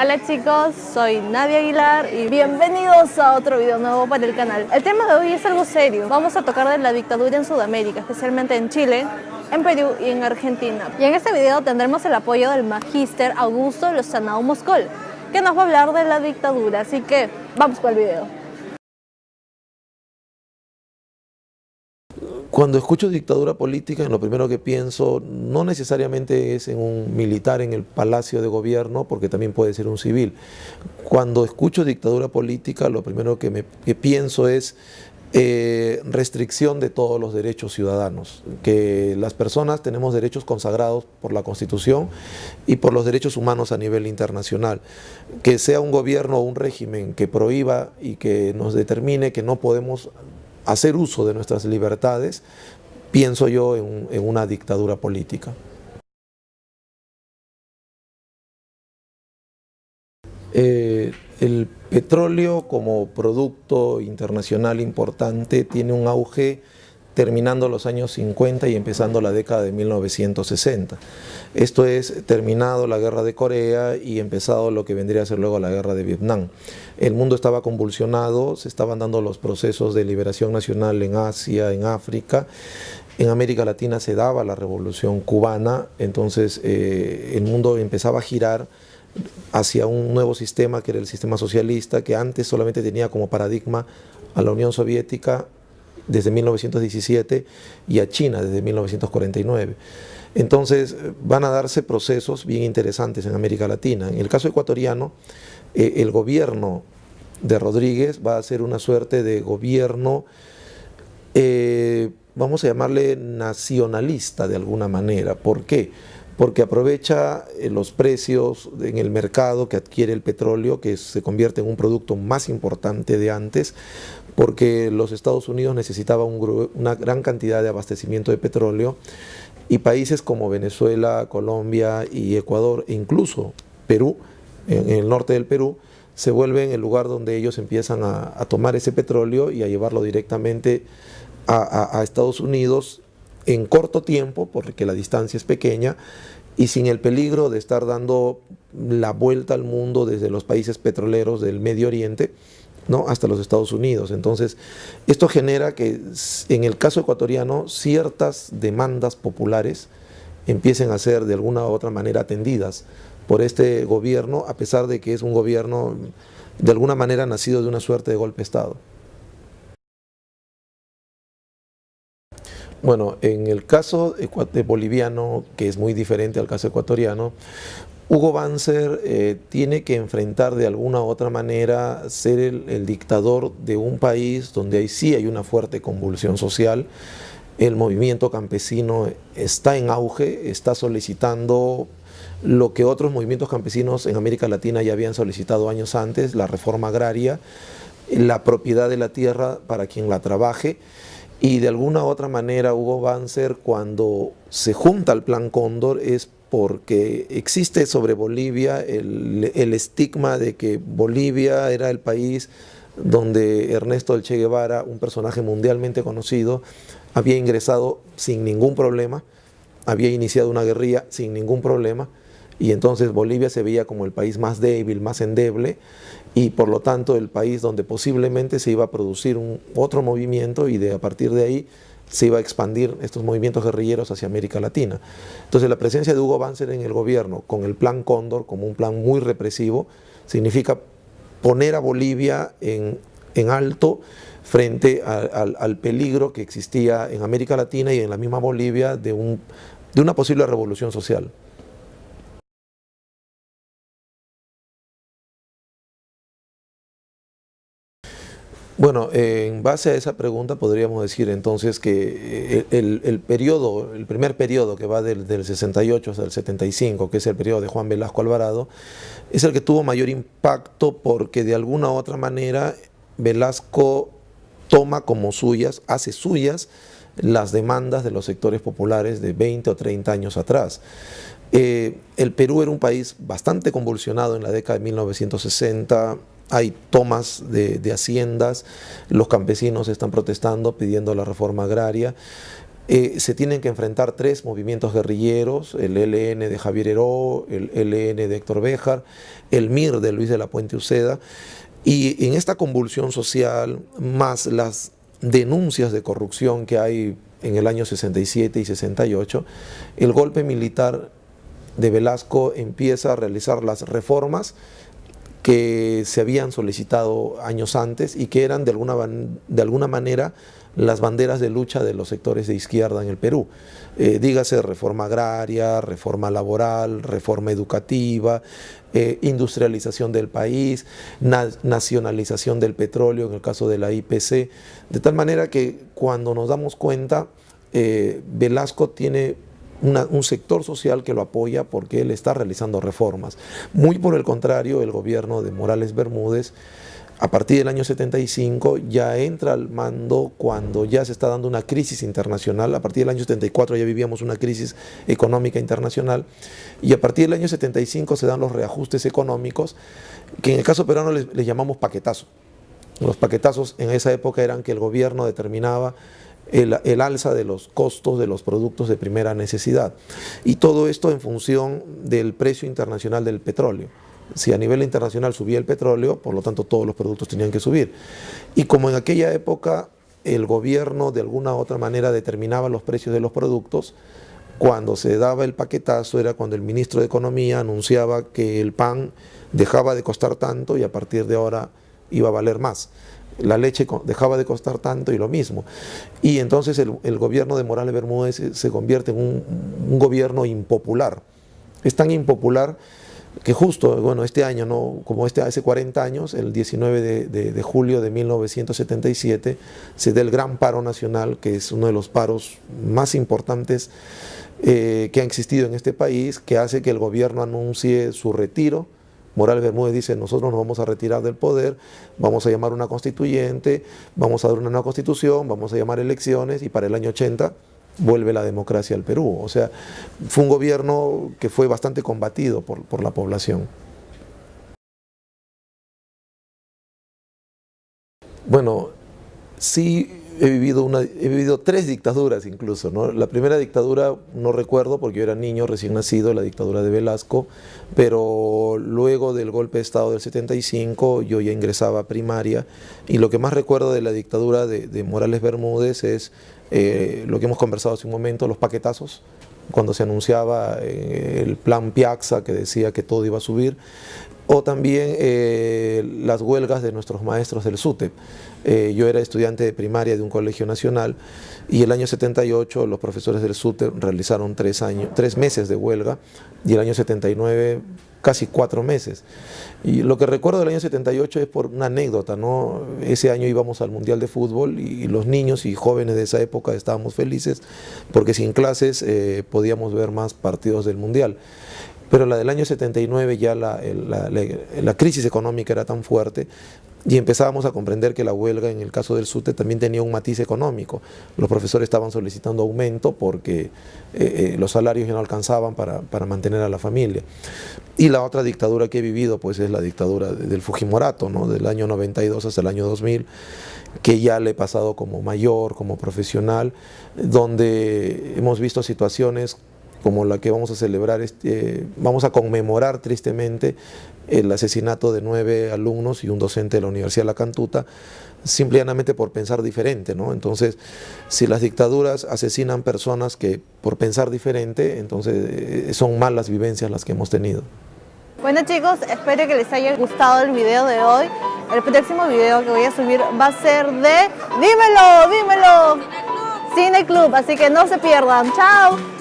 Hola chicos, soy Nadia Aguilar y bienvenidos a otro video nuevo para el canal. El tema de hoy es algo serio. Vamos a tocar de la dictadura en Sudamérica, especialmente en Chile, en Perú y en Argentina. Y en este video tendremos el apoyo del Magíster Augusto Lozanao Moscol, que nos va a hablar de la dictadura, así que vamos con el video. Cuando escucho dictadura política, lo primero que pienso no necesariamente es en un militar en el palacio de gobierno, porque también puede ser un civil. Cuando escucho dictadura política, lo primero que pienso es restricción de todos los derechos ciudadanos, que las personas tenemos derechos consagrados por la Constitución y por los derechos humanos a nivel internacional. Que sea un gobierno o un régimen que prohíba y que nos determine que no podemos hacer uso de nuestras libertades, pienso yo en una dictadura política. El petróleo como producto internacional importante tiene un auge terminando los años 50 y empezando la década de 1960. Esto es, terminado la guerra de Corea y empezado lo que vendría a ser luego la guerra de Vietnam. El mundo estaba convulsionado, se estaban dando los procesos de liberación nacional en Asia, en África. En América Latina se daba la revolución cubana, entonces el mundo empezaba a girar hacia un nuevo sistema que era el sistema socialista, que antes solamente tenía como paradigma a la Unión Soviética desde 1917 y a China desde 1949. Entonces van a darse procesos bien interesantes en América Latina. En el caso ecuatoriano, el gobierno de Rodríguez va a ser una suerte de gobierno, vamos a llamarle nacionalista de alguna manera. ¿Por qué? Porque aprovecha los precios en el mercado que adquiere el petróleo, que se convierte en un producto más importante de antes, porque los Estados Unidos necesitaban una gran cantidad de abastecimiento de petróleo y países como Venezuela, Colombia y Ecuador, e incluso Perú, en el norte del Perú, se vuelven el lugar donde ellos empiezan a tomar ese petróleo y a llevarlo directamente a Estados Unidos en corto tiempo, porque la distancia es pequeña, y sin el peligro de estar dando la vuelta al mundo desde los países petroleros del Medio Oriente, ¿no?, hasta los Estados Unidos. Entonces, esto genera que en el caso ecuatoriano ciertas demandas populares empiecen a ser de alguna u otra manera atendidas por este gobierno, a pesar de que es un gobierno de alguna manera nacido de una suerte de golpe de Estado. Bueno, en el caso boliviano, que es muy diferente al caso ecuatoriano, Hugo Banzer tiene que enfrentar de alguna u otra manera ser el dictador de un país donde sí hay una fuerte convulsión social. El movimiento campesino está en auge, está solicitando lo que otros movimientos campesinos en América Latina ya habían solicitado años antes: la reforma agraria, la propiedad de la tierra para quien la trabaje. Y de alguna u otra manera Hugo Banzer, cuando se junta al Plan Cóndor, es porque existe sobre Bolivia el estigma de que Bolivia era el país donde Ernesto el Che Guevara, un personaje mundialmente conocido, había ingresado sin ningún problema, había iniciado una guerrilla sin ningún problema, y entonces Bolivia se veía como el país más débil, más endeble, y por lo tanto el país donde posiblemente se iba a producir otro movimiento, y a partir de ahí se iba a expandir estos movimientos guerrilleros hacia América Latina. Entonces la presencia de Hugo Banzer en el gobierno con el Plan Cóndor como un plan muy represivo significa poner a Bolivia en alto frente al peligro que existía en América Latina y en la misma Bolivia de una posible revolución social. Bueno, en base a esa pregunta podríamos decir entonces que el primer periodo que va del 68 hasta el 75, que es el periodo de Juan Velasco Alvarado, es el que tuvo mayor impacto porque de alguna u otra manera Velasco toma como suyas, hace suyas las demandas de los sectores populares de 20 o 30 años atrás. El Perú era un país bastante convulsionado en la década de 1960, hay tomas de haciendas, los campesinos están protestando pidiendo la reforma agraria. Se tienen que enfrentar tres movimientos guerrilleros: el ELN de Javier Heró, el ELN de Héctor Béjar, el MIR de Luis de la Puente Uceda, y en esta convulsión social, más las denuncias de corrupción que hay en el año 67 y 68, el golpe militar de Velasco empieza a realizar las reformas que se habían solicitado años antes y que eran de alguna manera las banderas de lucha de los sectores de izquierda en el Perú. Dígase reforma agraria, reforma laboral, reforma educativa, industrialización del país, nacionalización del petróleo en el caso de la IPC, de tal manera que cuando nos damos cuenta, Velasco tiene un sector social que lo apoya porque él está realizando reformas. Muy por el contrario, el gobierno de Morales Bermúdez, a partir del año 75, ya entra al mando cuando ya se está dando una crisis internacional. A partir del año 74 ya vivíamos una crisis económica internacional, y a partir del año 75 se dan los reajustes económicos, que en el caso peruano les llamamos paquetazo. Los paquetazos en esa época eran que el gobierno determinaba el alza de los costos de los productos de primera necesidad, y todo esto en función del precio internacional del petróleo. Si a nivel internacional subía el petróleo, por lo tanto todos los productos tenían que subir. Y como en aquella época el gobierno de alguna u otra manera determinaba los precios de los productos, cuando se daba el paquetazo era cuando el ministro de Economía anunciaba que el pan dejaba de costar tanto y a partir de ahora iba a valer más. La leche dejaba de costar tanto y lo mismo. Y entonces el gobierno de Morales Bermúdez se convierte en un gobierno impopular. Es tan impopular que justo, bueno, este año, ¿no? Como hace 40 años, el 19 de julio de 1977, se da el gran paro nacional, que es uno de los paros más importantes que ha existido en este país, que hace que el gobierno anuncie su retiro. Morales Bermúdez dice: nosotros nos vamos a retirar del poder, vamos a llamar una constituyente, vamos a dar una nueva constitución, vamos a llamar elecciones, y para el año 80 vuelve la democracia al Perú. O sea, fue un gobierno que fue bastante combatido por la población. Bueno, sí he vivido tres dictaduras incluso, ¿no? La primera dictadura no recuerdo porque yo era niño, recién nacido, la dictadura de Velasco, pero luego del golpe de Estado del 75 yo ya ingresaba a primaria, y lo que más recuerdo de la dictadura de Morales Bermúdez es lo que hemos conversado hace un momento: los paquetazos, cuando se anunciaba el plan Piazza, que decía que todo iba a subir, o también las huelgas de nuestros maestros del SUTEP. Yo era estudiante de primaria de un colegio nacional, y el año 78 los profesores del SUTEP realizaron 3 meses de huelga, y el año 79 casi 4 meses. Y lo que recuerdo del año 78 es por una anécdota, ¿no? Ese año íbamos al Mundial de Fútbol y los niños y jóvenes de esa época estábamos felices porque sin clases podíamos ver más partidos del Mundial. Pero la del año 79 ya la crisis económica era tan fuerte, y empezábamos a comprender que la huelga en el caso del SUTE también tenía un matiz económico. Los profesores estaban solicitando aumento porque los salarios ya no alcanzaban para mantener a la familia. Y la otra dictadura que he vivido pues es la dictadura del Fujimorato, ¿no? Del año 92 hasta el año 2000, que ya le he pasado como mayor, como profesional, donde hemos visto situaciones como la que vamos a celebrar, vamos a conmemorar tristemente el asesinato de 9 alumnos y un docente de la Universidad de La Cantuta, simplemente por pensar diferente, ¿no? Entonces, si las dictaduras asesinan personas que por pensar diferente, entonces son malas vivencias las que hemos tenido. Bueno chicos, espero que les haya gustado el video de hoy. El próximo video que voy a subir va a ser de ¡Dímelo! ¡Dímelo! Cine Club, así que no se pierdan. ¡Chao!